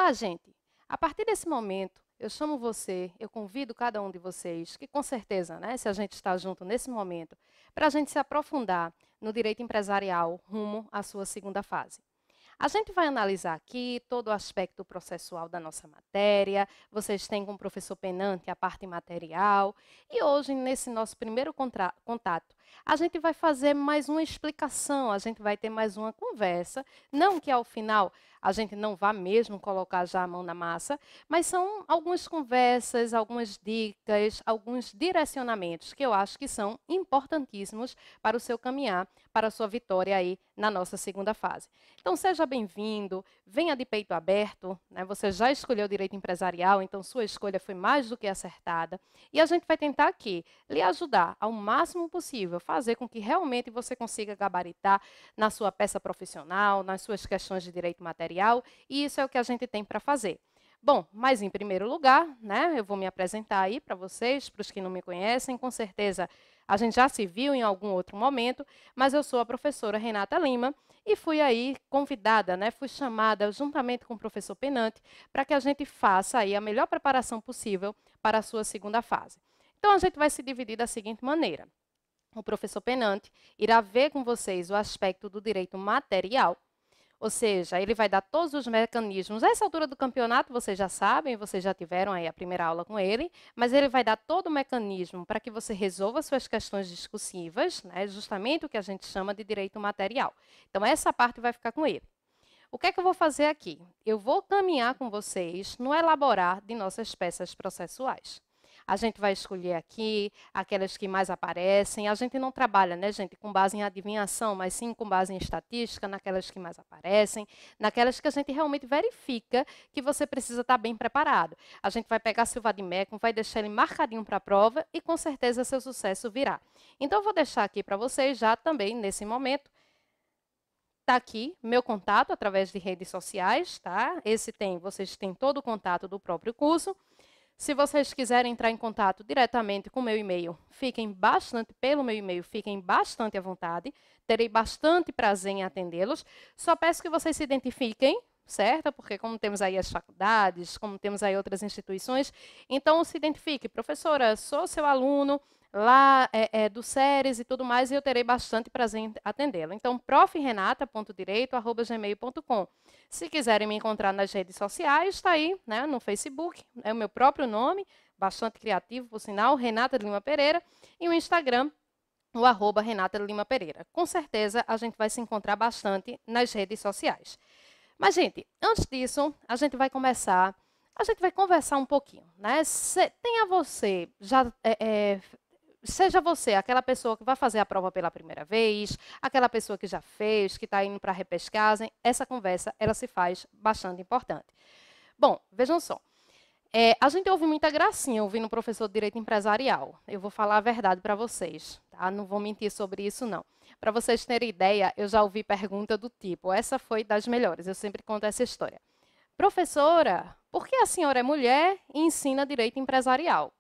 Tá, gente? A partir desse momento, eu chamo você, eu convido cada um de vocês, que com certeza, né, se a gente está junto nesse momento, para a gente se aprofundar no direito empresarial rumo à sua segunda fase. A gente vai analisar aqui todo o aspecto processual da nossa matéria, vocês têm com o professor Penante a parte material, e hoje, nesse nosso primeiro contato, a gente vai fazer mais uma explicação, a gente vai ter mais uma conversa, não que ao final a gente não vá mesmo colocar já a mão na massa, mas são algumas conversas, algumas dicas, alguns direcionamentos que eu acho que são importantíssimos para o seu caminhar, para a sua vitória aí na nossa segunda fase. Então, seja bem-vindo, venha de peito aberto, né? Você já escolheu direito empresarial, então sua escolha foi mais do que acertada. E a gente vai tentar aqui lhe ajudar ao máximo possível, fazer com que realmente você consiga gabaritar na sua peça profissional, nas suas questões de direito material, e isso é o que a gente tem para fazer. Bom, mas em primeiro lugar, né, eu vou me apresentar aí para vocês, para os que não me conhecem, com certeza a gente já se viu em algum outro momento, mas eu sou a professora Renata Lima e fui aí convidada, né, fui chamada juntamente com o professor Penante para que a gente faça aí a melhor preparação possível para a sua segunda fase. Então a gente vai se dividir da seguinte maneira. O professor Penante irá ver com vocês o aspecto do direito material, ou seja, ele vai dar todos os mecanismos. A essa altura do campeonato, vocês já sabem, vocês já tiveram aí a primeira aula com ele, mas ele vai dar todo o mecanismo para que você resolva suas questões discursivas, né, justamente o que a gente chama de direito material. Então, essa parte vai ficar com ele. O que é que eu vou fazer aqui? Eu vou caminhar com vocês no elaborar de nossas peças processuais. A gente vai escolher aqui aquelas que mais aparecem. A gente não trabalha, né, gente, com base em adivinhação, mas sim com base em estatística, naquelas que mais aparecem, naquelas que a gente realmente verifica que você precisa estar bem preparado. A gente vai pegar seu vade-mecum, vai deixar ele marcadinho para a prova e com certeza seu sucesso virá. Então, eu vou deixar aqui para vocês já também, nesse momento, está aqui meu contato através de redes sociais, tá? Vocês têm todo o contato do próprio curso. Se vocês quiserem entrar em contato diretamente com o meu e-mail, pelo meu e-mail, fiquem bastante à vontade. Terei bastante prazer em atendê-los. Só peço que vocês se identifiquem, certo? Porque como temos aí as faculdades, como temos aí outras instituições, então se identifique. Professora, sou seu aluno lá do SERES e tudo mais, e eu terei bastante prazer em atendê-lo. Então, profrenata.direito@gmail.com. Se quiserem me encontrar nas redes sociais, está aí, né, no Facebook, é o meu próprio nome, bastante criativo, por sinal, Renata de Lima Pereira, e o Instagram, o @Renata de Lima Pereira. Com certeza, a gente vai se encontrar bastante nas redes sociais. Mas, gente, antes disso, a gente vai conversar um pouquinho, né? Seja você aquela pessoa que vai fazer a prova pela primeira vez, aquela pessoa que já fez, que está indo para a repescagem, essa conversa ela se faz bastante importante. Bom, vejam só. A gente ouve muita gracinha ouvindo o professor de Direito Empresarial. Eu vou falar a verdade para vocês, tá? Não vou mentir sobre isso, não. Para vocês terem ideia, eu já ouvi pergunta do tipo, essa foi das melhores, eu sempre conto essa história. Professora, por que a senhora é mulher e ensina Direito Empresarial?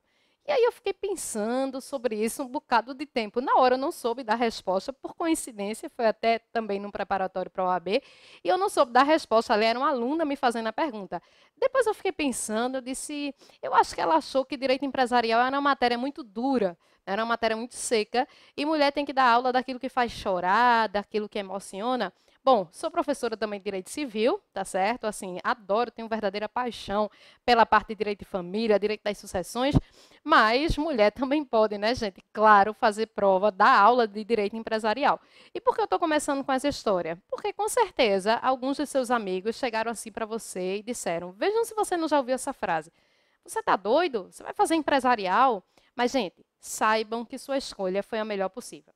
E aí eu fiquei pensando sobre isso um bocado de tempo. Na hora eu não soube dar resposta, por coincidência, foi até também num preparatório para a OAB, e eu não soube dar resposta, ali era uma aluna me fazendo a pergunta. Depois eu fiquei pensando, eu disse, eu acho que ela achou que direito empresarial era uma matéria muito dura, era uma matéria muito seca, e mulher tem que dar aula daquilo que faz chorar, daquilo que emociona. Bom, sou professora também de Direito Civil, tá certo? Assim, adoro, tenho verdadeira paixão pela parte de Direito de Família, Direito das Sucessões, mas mulher também pode, né, gente? Claro, fazer prova, dar aula de Direito Empresarial. E por que eu estou começando com essa história? Porque, com certeza, alguns de seus amigos chegaram assim para você e disseram, vejam se você não já ouviu essa frase. Você está doido? Você vai fazer empresarial? Mas, gente, saibam que sua escolha foi a melhor possível.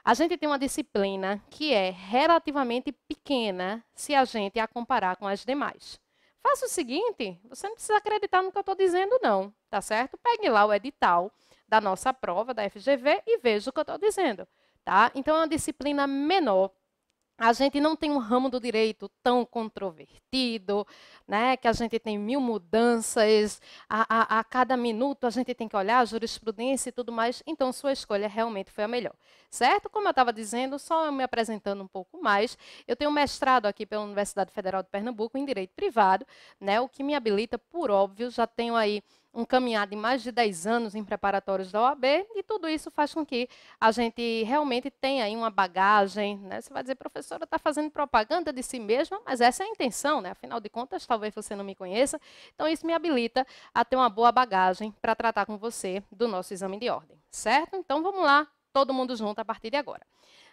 A gente tem uma disciplina que é relativamente pequena se a gente a comparar com as demais. Faça o seguinte, você não precisa acreditar no que eu estou dizendo, não, tá certo? Pegue lá o edital da nossa prova, da FGV, e veja o que eu estou dizendo, tá? Então, é uma disciplina menor, A gente não tem um ramo do direito tão controvertido, né, que a gente tem mil mudanças, a cada minuto a gente tem que olhar a jurisprudência e tudo mais, então sua escolha realmente foi a melhor, certo? Como eu estava dizendo, só me apresentando um pouco mais, eu tenho um mestrado aqui pela Universidade Federal de Pernambuco em Direito Privado, né, o que me habilita, por óbvio, já tenho aí um caminhar de mais de 10 anos em preparatórios da OAB, e tudo isso faz com que a gente realmente tenha aí uma bagagem, né? Você vai dizer, professora, está fazendo propaganda de si mesma, mas essa é a intenção, né? Afinal de contas, talvez você não me conheça, então isso me habilita a ter uma boa bagagem para tratar com você do nosso exame de ordem, certo? Então vamos lá, todo mundo junto a partir de agora.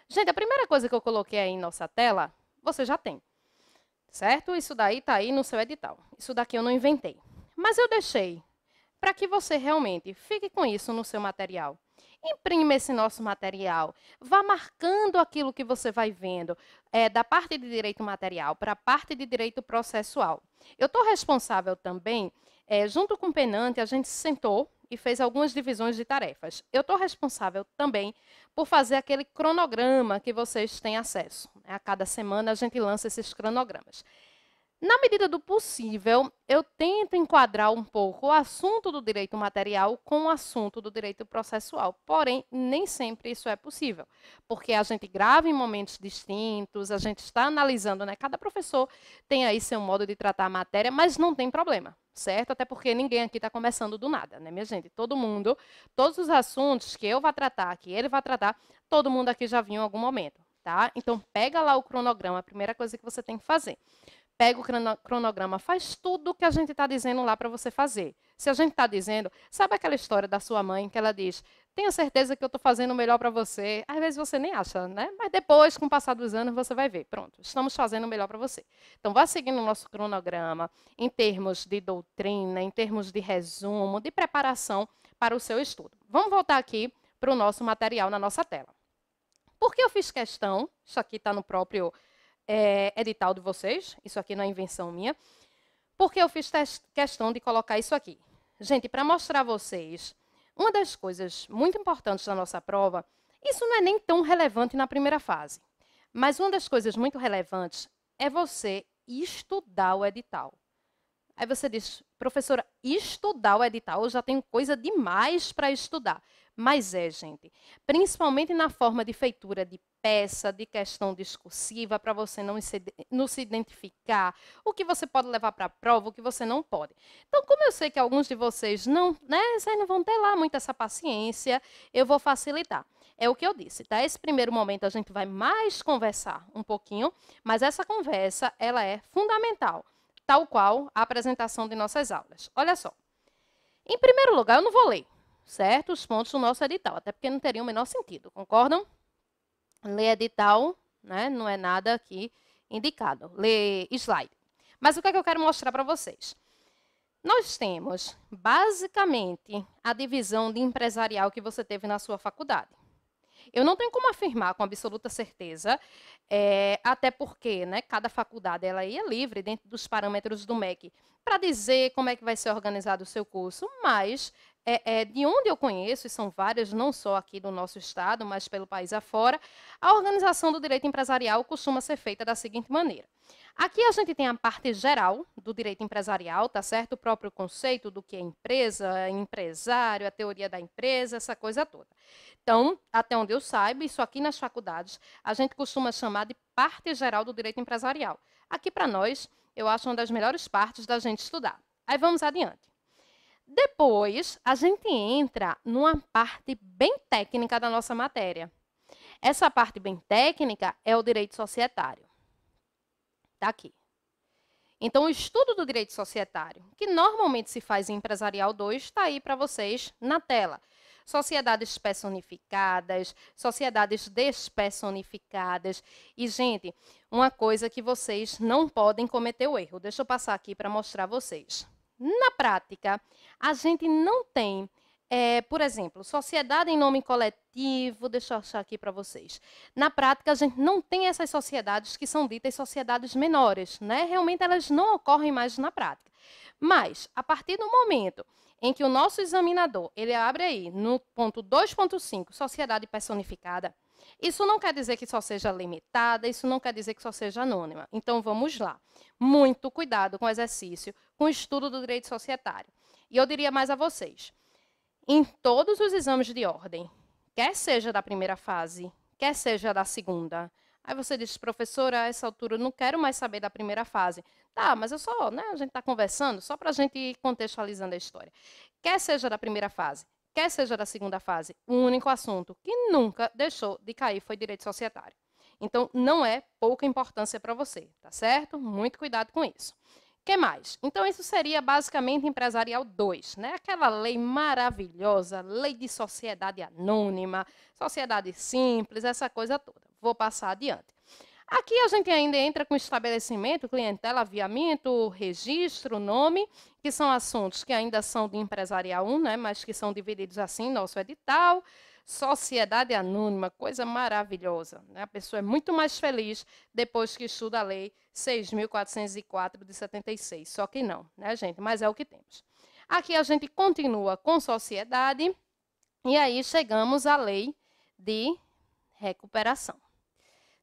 Gente, a primeira coisa que eu coloquei aí em nossa tela, você já tem, certo? Isso daí está aí no seu edital. Isso daqui eu não inventei, mas eu deixei para que você realmente fique com isso no seu material. Imprima esse nosso material, vá marcando aquilo que você vai vendo, da parte de direito material para a parte de direito processual. Eu estou responsável também, junto com o penante, a gente sentou e fez algumas divisões de tarefas. Eu estou responsável também por fazer aquele cronograma que vocês têm acesso. A cada semana a gente lança esses cronogramas. Na medida do possível, eu tento enquadrar um pouco o assunto do direito material com o assunto do direito processual. Porém, nem sempre isso é possível, porque a gente grava em momentos distintos, a gente está analisando, né? Cada professor tem aí seu modo de tratar a matéria, mas não tem problema, certo? Até porque ninguém aqui está começando do nada, né, minha gente? Todo mundo, todos os assuntos que eu vou tratar, que ele vai tratar, todo mundo aqui já viu em algum momento, tá? Então, pega lá o cronograma, a primeira coisa que você tem que fazer. Pega o cronograma, faz tudo o que a gente está dizendo lá para você fazer. Se a gente está dizendo, sabe aquela história da sua mãe que ela diz, tenho certeza que eu estou fazendo o melhor para você. Às vezes você nem acha, né? Mas depois, com o passar dos anos, você vai ver. Pronto, estamos fazendo o melhor para você. Então, vá seguindo o nosso cronograma em termos de doutrina, em termos de resumo, de preparação para o seu estudo. Vamos voltar aqui para o nosso material na nossa tela. Por que eu fiz questão? Isso aqui está no próprio edital de vocês, isso aqui não é invenção minha, porque eu fiz questão de colocar isso aqui. Gente, para mostrar a vocês, uma das coisas muito importantes da nossa prova, isso não é nem tão relevante na primeira fase, mas uma das coisas muito relevantes é você estudar o edital. Aí você diz, professora, estudar o edital, eu já tenho coisa demais para estudar. Mas gente, principalmente na forma de feitura de peça, de questão discursiva, para você não se identificar, o que você pode levar para a prova, o que você não pode. Então, como eu sei que alguns de vocês não, né, vocês não vão ter lá muita essa paciência, eu vou facilitar. É o que eu disse, tá? Esse primeiro momento a gente vai mais conversar um pouquinho, mas essa conversa, ela é fundamental, tal qual a apresentação de nossas aulas. Olha só. Em primeiro lugar, eu não vou ler, certo? Os pontos do nosso edital, até porque não teria o menor sentido, concordam? Ler edital, né, não é nada aqui indicado. Ler slide. Mas o que é que eu quero mostrar para vocês? Nós temos, basicamente, a divisão de empresarial que você teve na sua faculdade. Eu não tenho como afirmar com absoluta certeza, até porque, né, cada faculdade ela é livre dentro dos parâmetros do MEC para dizer como é que vai ser organizado o seu curso, mas de onde eu conheço, e são várias, não só aqui do nosso estado, mas pelo país afora, a organização do direito empresarial costuma ser feita da seguinte maneira. Aqui a gente tem a parte geral do direito empresarial, tá certo? O próprio conceito do que é empresa, empresário, a teoria da empresa, essa coisa toda. Então, até onde eu saiba, isso aqui nas faculdades, a gente costuma chamar de parte geral do direito empresarial. Aqui, para nós, eu acho uma das melhores partes da gente estudar. Aí vamos adiante. Depois, a gente entra numa parte bem técnica da nossa matéria. Essa parte bem técnica é o direito societário. Está aqui. Então, o estudo do direito societário, que normalmente se faz em Empresarial 2, está aí para vocês na tela. Sociedades personificadas, sociedades despersonificadas. E, gente, uma coisa que vocês não podem cometer o erro. Deixa eu passar aqui para mostrar a vocês. Na prática, a gente não tem, por exemplo, sociedade em nome coletivo, deixa eu achar aqui para vocês. Na prática, a gente não tem essas sociedades que são ditas sociedades menores, né? Realmente, elas não ocorrem mais na prática. Mas, a partir do momento em que o nosso examinador, ele abre aí no ponto 2.5, sociedade personificada, Isso não quer dizer que só seja limitada, isso não quer dizer que só seja anônima. Então, vamos lá. Muito cuidado com o exercício, com o estudo do direito societário. E eu diria mais a vocês, em todos os exames de ordem, quer seja da primeira fase, quer seja da segunda, aí você diz, professora, a essa altura eu não quero mais saber da primeira fase. Tá, mas eu só, né, a gente está conversando, só para a gente ir contextualizando a história. Quer seja da primeira fase, quer seja da segunda fase, o único assunto que nunca deixou de cair foi direito societário. Então, não é pouca importância para você, tá certo? Muito cuidado com isso. O que mais? Então, isso seria basicamente Empresarial 2, né? Aquela lei maravilhosa, lei de sociedade anônima, sociedade simples, essa coisa toda. Vou passar adiante. Aqui a gente ainda entra com estabelecimento, clientela, aviamento, registro, nome, que são assuntos que ainda são de Empresarial 1, né, mas que são divididos assim, nosso edital. Sociedade anônima, coisa maravilhosa, né? A pessoa é muito mais feliz depois que estuda a lei 6.404 de 76. Só que não, né, gente? Mas é o que temos. Aqui a gente continua com sociedade e aí chegamos à lei de recuperação.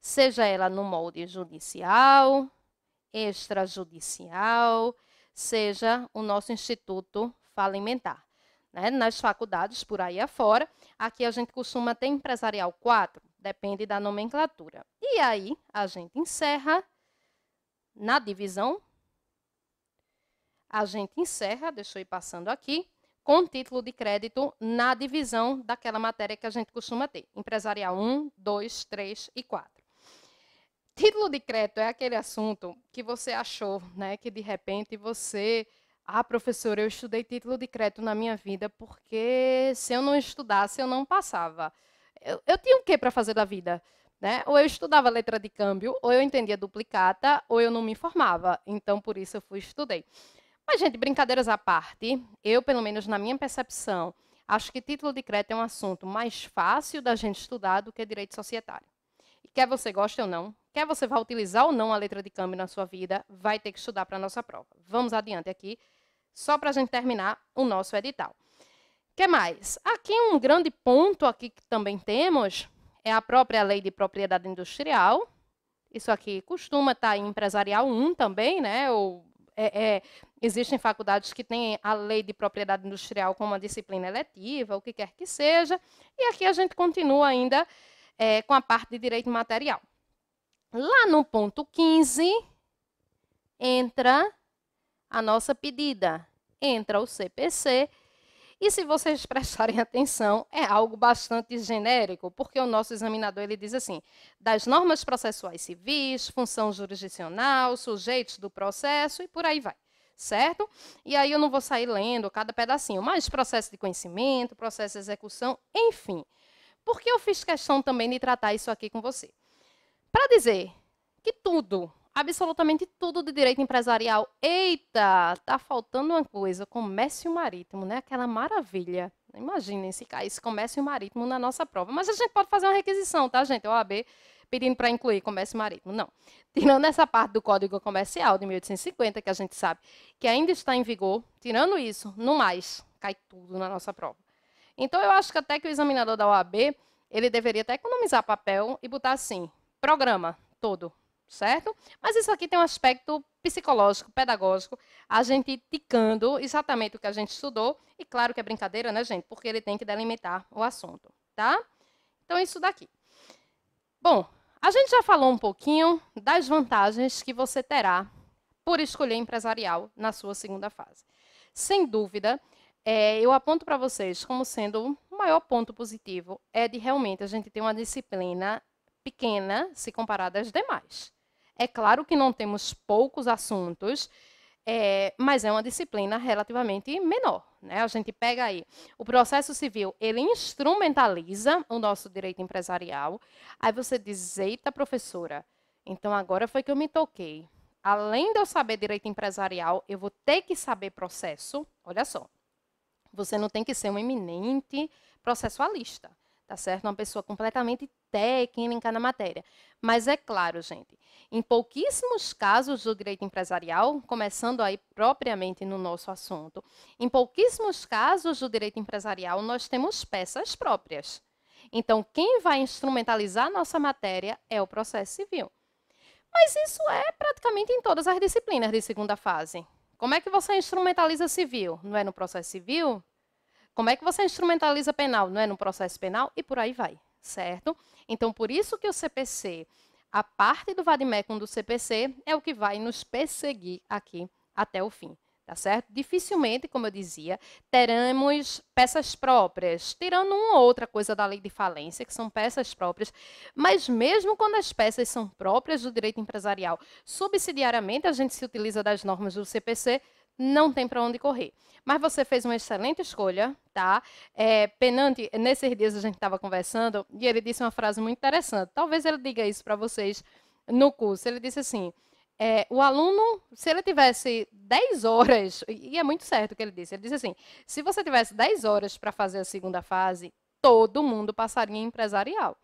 Seja ela no molde judicial, extrajudicial, seja o nosso Instituto Falimentar. Né? Nas faculdades, por aí afora, aqui a gente costuma ter Empresarial 4, depende da nomenclatura. E aí, a gente encerra na divisão, deixa eu ir passando aqui, com título de crédito na divisão daquela matéria que a gente costuma ter. Empresarial 1, 2, 3 e 4. Título de crédito é aquele assunto que você achou, né, que de repente você... Ah, professora, eu estudei título de crédito na minha vida porque se eu não estudasse, eu não passava. Eu tinha o que para fazer da vida? Né? Ou eu estudava letra de câmbio, ou eu entendia duplicata, ou eu não me informava. Então, por isso, eu estudei. Mas, gente, brincadeiras à parte, eu, pelo menos na minha percepção, acho que título de crédito é um assunto mais fácil da gente estudar do que direito societário. E quer você goste ou não, quer você vá utilizar ou não a letra de câmbio na sua vida, vai ter que estudar para a nossa prova. Vamos adiante aqui, só para a gente terminar o nosso edital. O que mais? Aqui um grande ponto aqui que também temos é a própria lei de propriedade industrial. Isso aqui costuma estar em Empresarial 1 também, né? Existem faculdades que têm a lei de propriedade industrial como uma disciplina eletiva, o que quer que seja. E aqui a gente continua ainda com a parte de direito material. Lá no ponto 15, entra a nossa pedida, entra o CPC, e se vocês prestarem atenção, é algo bastante genérico, porque o nosso examinador ele diz assim, das normas processuais civis, função jurisdicional, sujeitos do processo, e por aí vai, certo? E aí eu não vou sair lendo cada pedacinho, mas processo de conhecimento, processo de execução, enfim. Por que eu fiz questão também de tratar isso aqui com você? Para dizer que tudo, absolutamente tudo de direito empresarial, eita, tá faltando uma coisa, comércio marítimo, né? Aquela maravilha. Imaginem se caísse comércio marítimo na nossa prova. Mas a gente pode fazer uma requisição, tá, gente? OAB pedindo para incluir comércio marítimo. Não. Tirando essa parte do Código Comercial de 1850, que a gente sabe que ainda está em vigor, tirando isso, no mais, cai tudo na nossa prova. Então, eu acho que até que o examinador da OAB, ele deveria até economizar papel e botar assim, programa todo, certo? Mas isso aqui tem um aspecto psicológico, pedagógico, a gente ticando exatamente o que a gente estudou, e claro que é brincadeira, né, gente? Porque ele tem que delimitar o assunto, tá? Então, isso daqui. Bom, a gente já falou um pouquinho das vantagens que você terá por escolher empresarial na sua segunda fase. Sem dúvida, eu aponto para vocês como sendo o maior ponto positivo é de realmente a gente ter uma disciplina pequena se comparada às demais. É claro que não temos poucos assuntos, mas é uma disciplina relativamente menor. Né? A gente pega aí, o processo civil, ele instrumentaliza o nosso direito empresarial, aí você diz, eita, professora, então agora foi que eu me toquei. Além de eu saber direito empresarial, eu vou ter que saber processo, olha só, você não tem que ser um eminente processualista, tá certo? Uma pessoa completamente técnica na matéria. Mas é claro, gente, em pouquíssimos casos do direito empresarial, começando aí propriamente no nosso assunto, em pouquíssimos casos do direito empresarial nós temos peças próprias. Então, quem vai instrumentalizar a nossa matéria é o processo civil. Mas isso é praticamente em todas as disciplinas de segunda fase. Como é que você instrumentaliza civil? Não é no processo civil? Como é que você instrumentaliza penal? Não é no processo penal? E por aí vai, certo? Então, por isso que o CPC, a parte do vade-mecum do CPC, é o que vai nos perseguir aqui até o fim. Tá certo? Dificilmente, como eu dizia, teremos peças próprias, tirando uma ou outra coisa da lei de falência, que são peças próprias, mas mesmo quando as peças são próprias do direito empresarial, subsidiariamente a gente se utiliza das normas do CPC, não tem para onde correr. Mas você fez uma excelente escolha, tá? Penante, nesses dias a gente estava conversando e ele disse uma frase muito interessante. Talvez ele diga isso para vocês no curso. Ele disse assim, o aluno, se ele tivesse 10 horas, e é muito certo o que ele disse assim, se você tivesse 10 horas para fazer a segunda fase, todo mundo passaria em empresarial.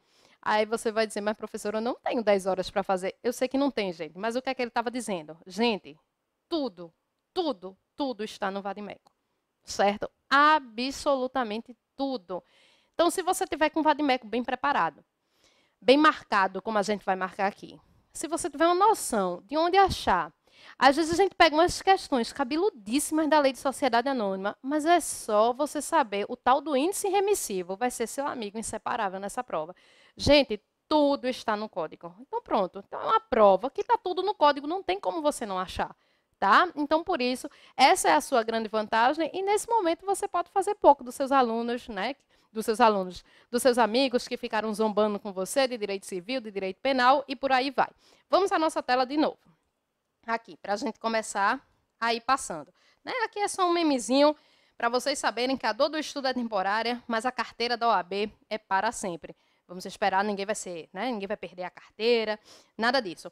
Aí você vai dizer, mas professora, eu não tenho 10 horas para fazer. Eu sei que não tem, gente, mas o que é que ele estava dizendo? Gente, tudo está no vade-mecum, certo? Absolutamente tudo. Então, se você tiver com o vade-mecum bem preparado, bem marcado, como a gente vai marcar aqui, se você tiver uma noção de onde achar, às vezes a gente pega umas questões cabeludíssimas da lei de sociedade anônima, mas é só você saber, o tal do índice remissivo vai ser seu amigo inseparável nessa prova. Gente, tudo está no código. Então, pronto. Então, é uma prova que está tudo no código, não tem como você não achar. Tá? Então, por isso, essa é a sua grande vantagem e, nesse momento, você pode fazer pouco dos seus alunos, né? Dos seus amigos que ficaram zombando com você de direito civil, de direito penal e por aí vai. Vamos à nossa tela de novo. Aqui, para a gente começar a ir passando. Né? Aqui é só um memezinho para vocês saberem que a dor do estudo é temporária, mas a carteira da OAB é para sempre. Vamos esperar, ninguém vai perder a carteira, nada disso.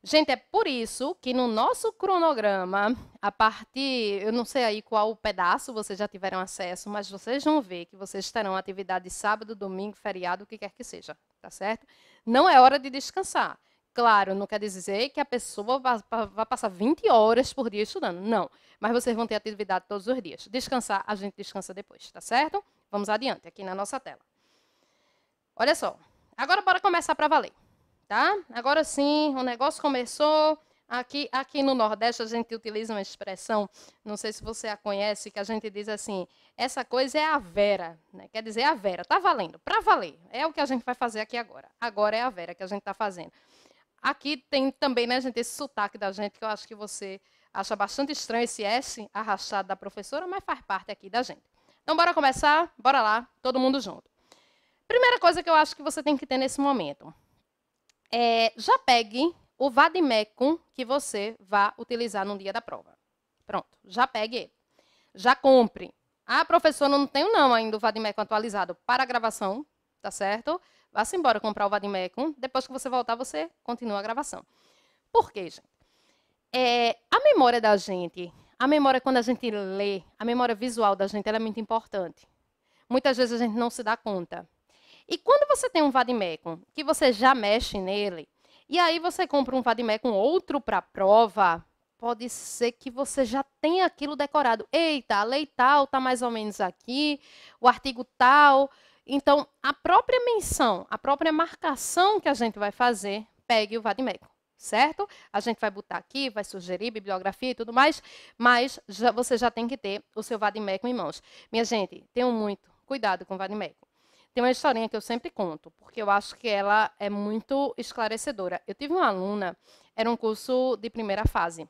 Gente, é por isso que no nosso cronograma, a partir, eu não sei aí qual pedaço vocês já tiveram acesso, mas vocês vão ver que vocês terão atividade sábado, domingo, feriado, o que quer que seja, tá certo? Não é hora de descansar. Claro, não quer dizer que a pessoa vai passar 20 horas por dia estudando, não. Mas vocês vão ter atividade todos os dias. Descansar, a gente descansa depois, tá certo? Vamos adiante, aqui na nossa tela. Olha só, agora bora começar para valer. Tá? Agora sim, o negócio começou. Aqui no Nordeste a gente utiliza uma expressão, não sei se você a conhece, que a gente diz assim, essa coisa é a vera, né? Quer dizer, a vera, tá valendo, para valer. É o que a gente vai fazer aqui agora. Agora é a vera que a gente está fazendo. Aqui tem também, né, gente, esse sotaque da gente, que eu acho que você acha bastante estranho, esse S arrastado da professora, mas faz parte aqui da gente. Então, bora começar? Bora lá, todo mundo junto. Primeira coisa que eu acho que você tem que ter nesse momento. Já pegue o vade-mecum que você vai utilizar no dia da prova. Pronto, já pegue ele. Já compre. Ah, professor, não tenho não ainda o vade-mecum atualizado para a gravação, tá certo? Vá-se embora comprar o vade-mecum. Depois que você voltar, você continua a gravação. Por quê, gente? A memória da gente, a memória quando a gente lê, a memória visual da gente, ela é muito importante. Muitas vezes a gente não se dá conta. E quando você tem um vade-mecum, que você já mexe nele, e aí você compra um vade-mecum outro para a prova, pode ser que você já tenha aquilo decorado. Eita, a lei tal está mais ou menos aqui, o artigo tal. Então, a própria menção, a própria marcação que a gente vai fazer, pegue o vade-mecum, certo? A gente vai botar aqui, vai sugerir bibliografia e tudo mais, mas você já tem que ter o seu vade-mecum em mãos. Minha gente, tenham muito cuidado com o vade-mecum. Tem uma historinha que eu sempre conto, porque eu acho que ela é muito esclarecedora. Eu tive uma aluna, era um curso de primeira fase.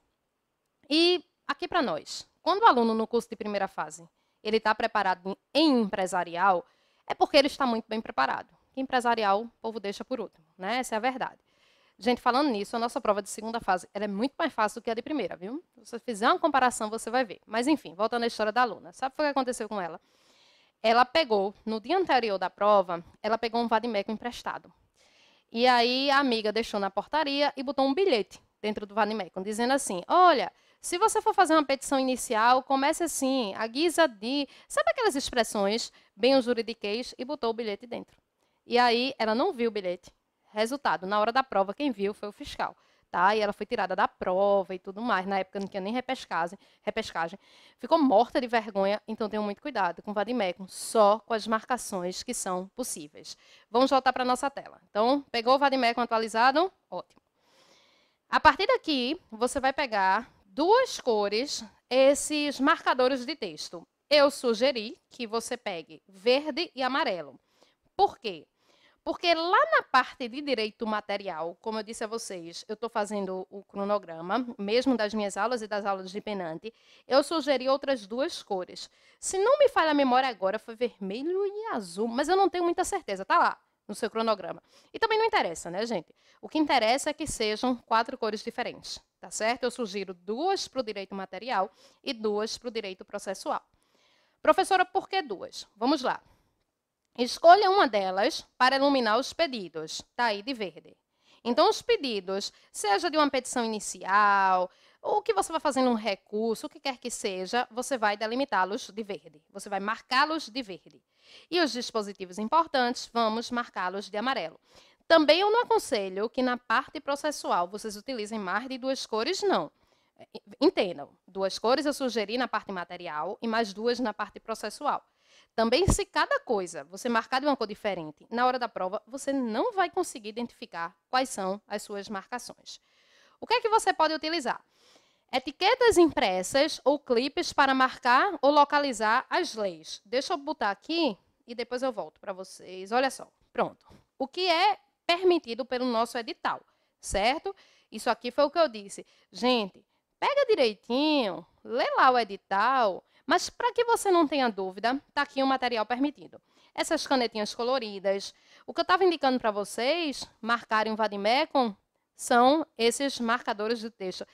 E aqui para nós, quando o aluno no curso de primeira fase, ele está preparado em empresarial, é porque ele está muito bem preparado. Que empresarial, o povo deixa por último, né? Essa é a verdade. Gente, falando nisso, a nossa prova de segunda fase ela é muito mais fácil do que a de primeira, viu? Se você fizer uma comparação, você vai ver. Mas, enfim, voltando à história da aluna. Sabe o que aconteceu com ela? Ela pegou, no dia anterior da prova, ela pegou um vade-mecum emprestado. E aí a amiga deixou na portaria e botou um bilhete dentro do vade-mecum, dizendo assim, olha, se você for fazer uma petição inicial, comece assim, a guisa de... Sabe aquelas expressões, bem o juridiquês, e botou o bilhete dentro. E aí ela não viu o bilhete. Resultado, na hora da prova, quem viu foi o fiscal. tá? E ela foi tirada da prova e tudo mais. Na época não tinha nem repescagem. Ficou morta de vergonha, então tenham muito cuidado com o vade-mecum, só com as marcações que são possíveis. Vamos voltar para a nossa tela. Então, pegou o vade-mecum atualizado? Ótimo. A partir daqui, você vai pegar duas cores, esses marcadores de texto. Eu sugeri que você pegue verde e amarelo. Por quê? Porque lá na parte de direito material, como eu disse a vocês, eu estou fazendo o cronograma, mesmo das minhas aulas e das aulas de penante, eu sugeri outras duas cores. Se não me falha a memória agora, foi vermelho e azul, mas eu não tenho muita certeza, tá lá no seu cronograma. E também não interessa, né, gente? O que interessa é que sejam 4 cores diferentes, tá certo? Eu sugiro 2 para o direito material e 2 para o direito processual. Professora, por que 2? Vamos lá. Escolha uma delas para iluminar os pedidos. Está aí de verde. Então, os pedidos, seja de uma petição inicial, ou que você vai fazer um recurso, o que quer que seja, você vai delimitá-los de verde. Você vai marcá-los de verde. E os dispositivos importantes, vamos marcá-los de amarelo. Também eu não aconselho que na parte processual vocês utilizem mais de 2 cores, não. Entendam, 2 cores eu sugeri na parte material e mais 2 na parte processual. Também, se cada coisa você marcar de uma cor diferente, na hora da prova, você não vai conseguir identificar quais são as suas marcações. O que é que você pode utilizar? Etiquetas impressas ou clipes para marcar ou localizar as leis. Deixa eu botar aqui e depois eu volto para vocês. Olha só, pronto. O que é permitido pelo nosso edital, certo? Isso aqui foi o que eu disse. Gente, pega direitinho, lê lá o edital. Mas, para que você não tenha dúvida, está aqui o material permitido. Essas canetinhas coloridas. O que eu estava indicando para vocês, marcarem o vade-mecum, são esses marcadores de texto.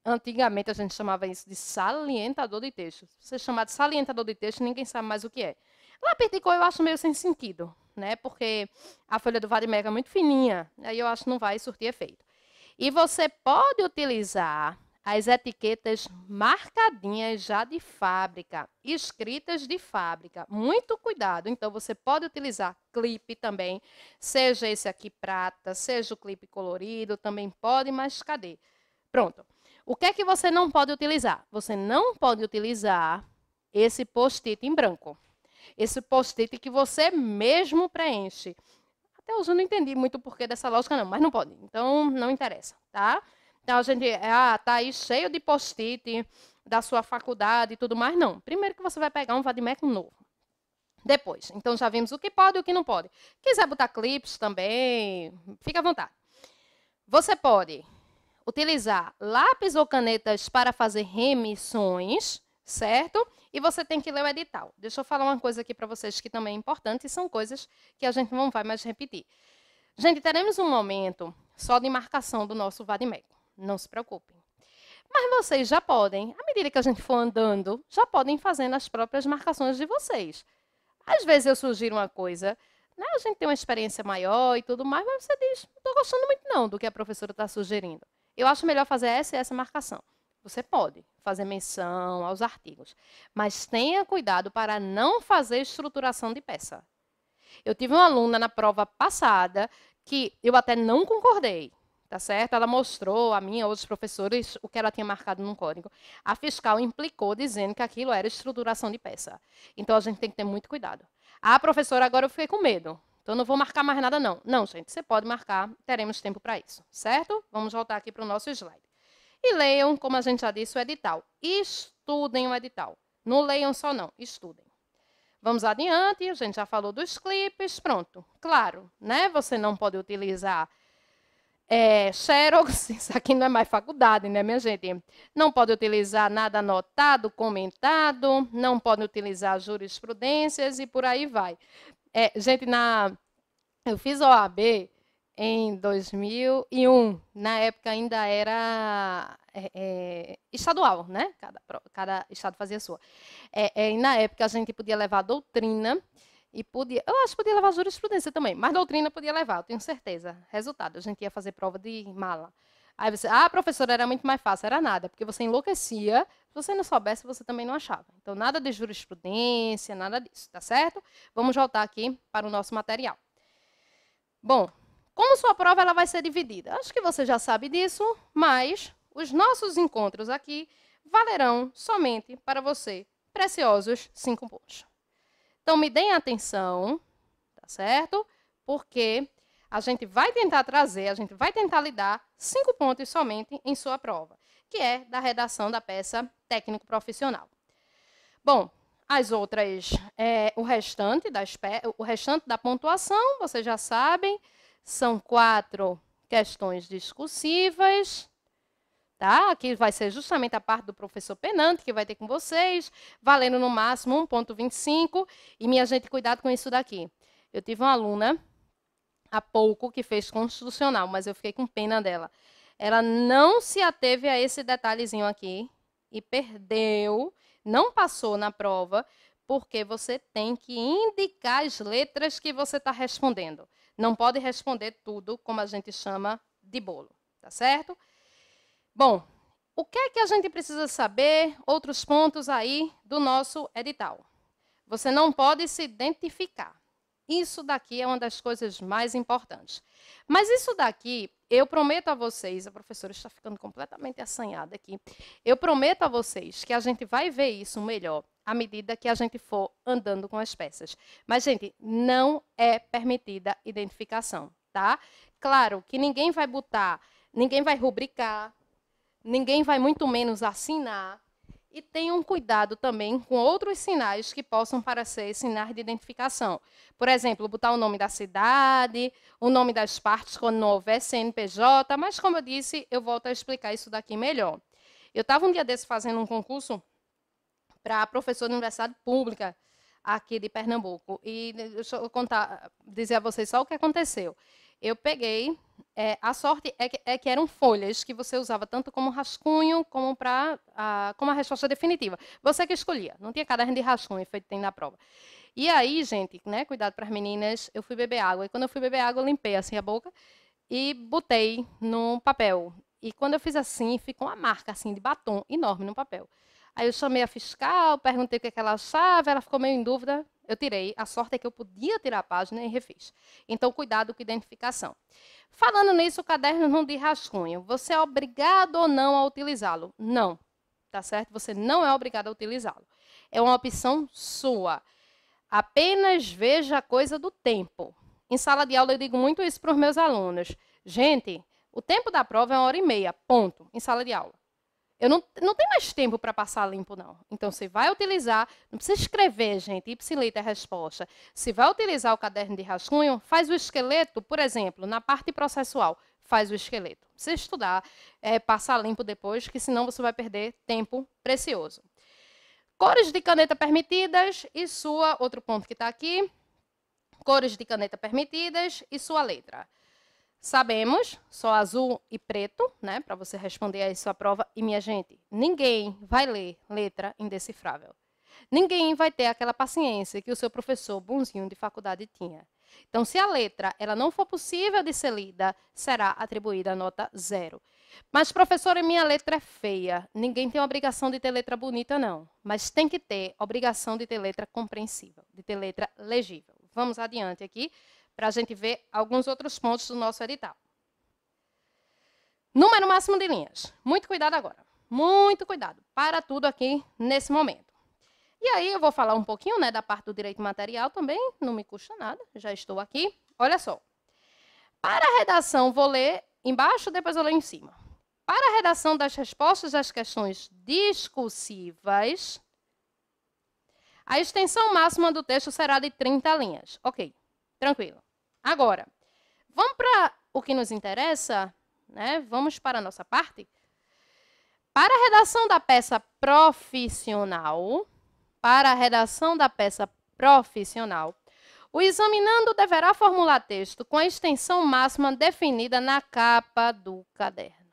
Antigamente, a gente chamava isso de salientador de texto. Se você chamar de salientador de texto, ninguém sabe mais o que é. Lápis de cor eu acho meio sem sentido, né? Porque a folha do vade-mecum é muito fininha, aí eu acho que não vai surtir efeito. E você pode utilizar as etiquetas marcadinhas já de fábrica, escritas de fábrica. Muito cuidado. Então, você pode utilizar clipe também, seja esse aqui prata, seja o clipe colorido, também pode, mas cadê? Pronto. O que é que você não pode utilizar? Você não pode utilizar esse post-it em branco. Esse post-it que você mesmo preenche. Até hoje eu não entendi muito o porquê dessa lógica, não, mas não pode. Então, não interessa, tá? Então, a gente, tá aí cheio de post-it da sua faculdade e tudo mais. Não. Primeiro que você vai pegar um vade-mecum novo. Depois. Então, já vimos o que pode e o que não pode. Quiser botar clips também, fica à vontade. Você pode utilizar lápis ou canetas para fazer remissões, certo? E você tem que ler o edital. Deixa eu falar uma coisa aqui para vocês que também é importante, e são coisas que a gente não vai mais repetir. Gente, teremos um momento só de marcação do nosso vade-mecum. Não se preocupem. Mas vocês já podem, à medida que a gente for andando, já podem fazendo as próprias marcações de vocês. Às vezes eu sugiro uma coisa, né, a gente tem uma experiência maior e tudo mais, mas você diz, não estou gostando muito não do que a professora está sugerindo. Eu acho melhor fazer essa e essa marcação. Você pode fazer menção aos artigos, mas tenha cuidado para não fazer estruturação de peça. Eu tive uma aluna na prova passada que eu até não concordei, tá certo? Ela mostrou a mim e outros professores o que ela tinha marcado no código. A fiscal implicou dizendo que aquilo era estruturação de peça. Então, a gente tem que ter muito cuidado. Ah, professora, agora eu fiquei com medo. Então, não vou marcar mais nada, não. Não, gente, você pode marcar, teremos tempo para isso, certo? Vamos voltar aqui para o nosso slide. E leiam, como a gente já disse, o edital. Estudem o edital. Não leiam só, não. Estudem. Vamos adiante, a gente já falou dos clipes, pronto. Claro, né? Você não pode utilizar Xerox, isso aqui não é mais faculdade, né, minha gente? Não pode utilizar nada anotado, comentado, não pode utilizar jurisprudências e por aí vai. Gente, eu fiz OAB em 2001, na época ainda era estadual, né? Cada estado fazia a sua. E na época a gente podia levar doutrina e podia, eu acho que podia levar jurisprudência também, mas doutrina podia levar, eu tenho certeza. Resultado, a gente ia fazer prova de mala. Aí você, professora, era muito mais fácil, era nada, porque você enlouquecia, se você não soubesse, você também não achava. Então, nada de jurisprudência, nada disso, tá certo? Vamos voltar aqui para o nosso material. Bom, Como sua prova ela vai ser dividida? Acho que você já sabe disso, mas os nossos encontros aqui valerão somente para você preciosos 5 pontos. Então, me deem atenção, tá certo? Porque a gente vai tentar trazer, a gente vai tentar lhe dar 5 pontos somente em sua prova, que é da redação da peça técnico-profissional. Bom, as outras, o restante da pontuação, vocês já sabem, são 4 questões discursivas, tá? Aqui vai ser justamente a parte do professor penante, que vai ter com vocês, valendo no máximo 1,25. E, minha gente, cuidado com isso daqui. Eu tive uma aluna, há pouco, que fez constitucional, mas eu fiquei com pena dela. Ela não se ateve a esse detalhezinho aqui e perdeu, não passou na prova, porque você tem que indicar as letras que você está respondendo. Não pode responder tudo, como a gente chama, de bolo, tá certo? Bom, o que é que a gente precisa saber? Outros pontos aí do nosso edital. Você não pode se identificar. Isso daqui é uma das coisas mais importantes. Mas isso daqui, eu prometo a vocês, a professora está ficando completamente assanhada aqui, eu prometo a vocês que a gente vai ver isso melhor à medida que a gente for andando com as peças. Mas, gente, não é permitida identificação, tá? Claro que ninguém vai botar, ninguém vai rubricar, ninguém vai muito menos assinar. E tenham cuidado também com outros sinais que possam parecer sinais de identificação. Por exemplo, botar o nome da cidade, o nome das partes quando não houver CNPJ, mas, como eu disse, eu volto a explicar isso daqui melhor. Eu estava um dia desse fazendo um concurso para professor da Universidade Pública aqui de Pernambuco. E deixa eu dizer a vocês só o que aconteceu. Eu peguei, a sorte é que eram folhas que você usava tanto como rascunho, como como a resposta definitiva. Você que escolhia, não tinha caderno de rascunho feito tem na prova. E aí, gente, né, cuidado para as meninas, eu fui beber água. E quando eu fui beber água, eu limpei assim a boca e botei no papel. E quando eu fiz assim, ficou uma marca assim de batom enorme no papel. Aí eu chamei a fiscal, perguntei o que ela achava, ela ficou meio em dúvida, eu tirei. A sorte é que eu podia tirar a página e refiz. Então, cuidado com identificação. Falando nisso, o caderno não de rascunho. Você é obrigado ou não a utilizá-lo? Não, tá certo? Você não é obrigado a utilizá-lo. É uma opção sua. Apenas veja a coisa do tempo. Em sala de aula, eu digo muito isso para os meus alunos. Gente, o tempo da prova é 1h30, ponto, em sala de aula. Eu não tenho mais tempo para passar limpo, não. Então, se vai utilizar, não precisa escrever, gente, ipsiliter a resposta. Se vai utilizar o caderno de rascunho, faz o esqueleto, por exemplo, na parte processual, faz o esqueleto. Não precisa estudar, passar limpo depois, que senão você vai perder tempo precioso. Cores de caneta permitidas e outro ponto que está aqui, cores de caneta permitidas e sua letra. Sabemos, só azul e preto, né, para você responder a sua prova. E, minha gente, ninguém vai ler letra indecifrável. Ninguém vai ter aquela paciência que o seu professor bonzinho de faculdade tinha. Então, se a letra ela não for possível de ser lida, será atribuída a nota 0. Mas, professora, minha letra é feia. Ninguém tem a obrigação de ter letra bonita, não. Mas tem que ter a obrigação de ter letra compreensível, de ter letra legível. Vamos adiante aqui, para a gente ver alguns outros pontos do nosso edital. Número máximo de linhas. Muito cuidado agora. Muito cuidado. Para tudo aqui nesse momento. E aí eu vou falar um pouquinho, né, da parte do direito material também. Não me custa nada. Já estou aqui. Olha só. Para a redação, vou ler embaixo, depois eu leio em cima. Para a redação das respostas das questões discursivas, a extensão máxima do texto será de 30 linhas. Ok. Tranquilo. Agora, vamos para o que nos interessa, né? Vamos para a nossa parte. Para a redação da peça profissional, o examinando deverá formular texto com a extensão máxima definida na capa do caderno.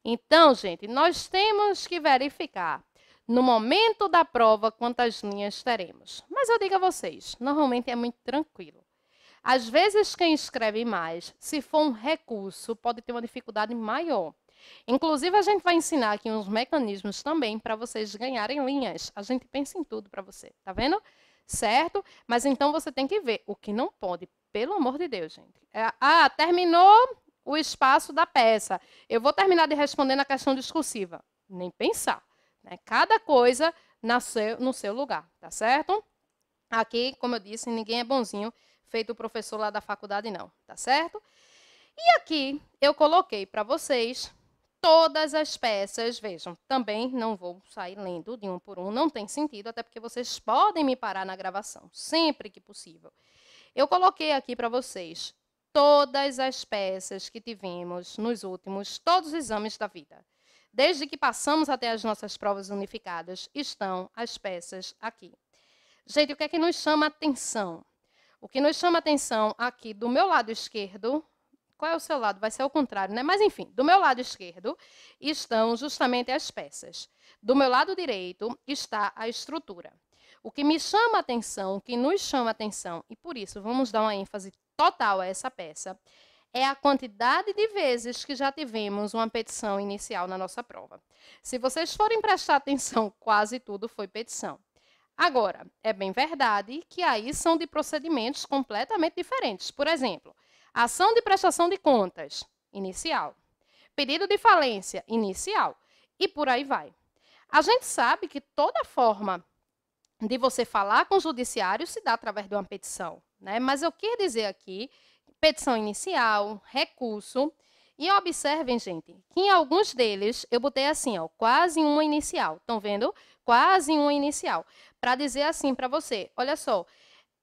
Então, gente, nós temos que verificar no momento da prova quantas linhas teremos. Mas eu digo a vocês, normalmente é muito tranquilo. Às vezes, quem escreve mais, se for um recurso, pode ter uma dificuldade maior. Inclusive, a gente vai ensinar aqui uns mecanismos também para vocês ganharem linhas. A gente pensa em tudo para você, tá vendo? Certo? Mas então você tem que ver o que não pode pelo amor de Deus, gente. Terminou o espaço da peça. Eu vou terminar de responder na questão discursiva. Nem pensar. Né? Cada coisa nasceu no seu lugar, tá certo? Aqui, como eu disse, ninguém é bonzinho, feito o professor lá da faculdade, não, tá certo? E aqui eu coloquei para vocês todas as peças. Vejam, também não vou sair lendo de um por um, não tem sentido, até porque vocês podem me parar na gravação, sempre que possível. Eu coloquei aqui para vocês todas as peças que tivemos nos últimos, todos os exames da vida. Desde que passamos até as nossas provas unificadas, estão as peças aqui. Gente, o que é que nos chama a atenção? O que nos chama a atenção aqui do meu lado esquerdo, qual é o seu lado? Vai ser o contrário, né? Mas, enfim, do meu lado esquerdo estão justamente as peças. Do meu lado direito está a estrutura. O que me chama a atenção, o que nos chama a atenção, e por isso vamos dar uma ênfase total a essa peça, é a quantidade de vezes que já tivemos uma petição inicial na nossa prova. Se vocês forem prestar atenção, quase tudo foi petição. Agora, é bem verdade que aí são de procedimentos completamente diferentes. Por exemplo, ação de prestação de contas, inicial. Pedido de falência, inicial. E por aí vai. A gente sabe que toda forma de você falar com o judiciário se dá através de uma petição, né? Mas eu quis dizer aqui, petição inicial, recurso, e observem, gente, que em alguns deles eu botei assim, ó, quase uma inicial. Estão vendo? Quase uma inicial. Para dizer assim para você, olha só,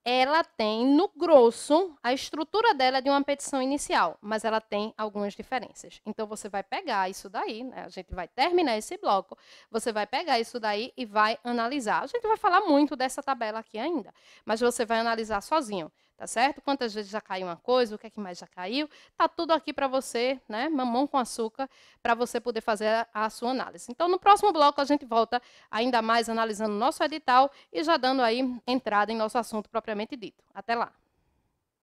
ela tem, no grosso, a estrutura dela é de uma petição inicial, mas ela tem algumas diferenças. Então, você vai pegar isso daí, né? A gente vai terminar esse bloco, você vai pegar isso daí e vai analisar. A gente vai falar muito dessa tabela aqui ainda, mas você vai analisar sozinho, tá certo? Quantas vezes já caiu uma coisa, o que é que mais já caiu, tá tudo aqui para você, né? Mamão com açúcar, para você poder fazer a sua análise. Então, no próximo bloco, a gente volta ainda mais analisando nosso edital e já dando aí entrada em nosso assunto propriamente dito. Até lá!